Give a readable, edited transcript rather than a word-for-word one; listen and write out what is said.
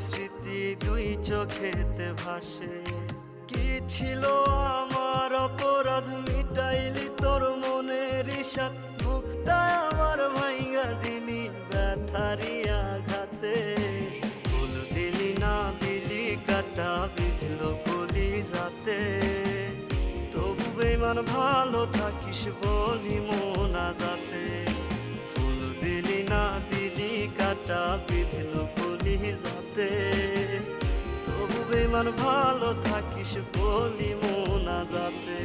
স্মৃতি দুই চোখেতে ভাসে। কি ছিল আমার অপরাধ, মিটাইলি তোর মনের ইশাত, বুকটা আমার ভাইঙ্গা দিলি ব্যথারি আঘাতে। ফুল দিলি না দিলি কাটা বিঁধল কলি যাতে, তবু বেমান ভালো থাকিস বলি মোনা যাতে। ফুল দিলি না দিলি কাটা বিঁধল কলি যাতে, তবু বেমান ভালো থাকিস বলি মোনা যাতে।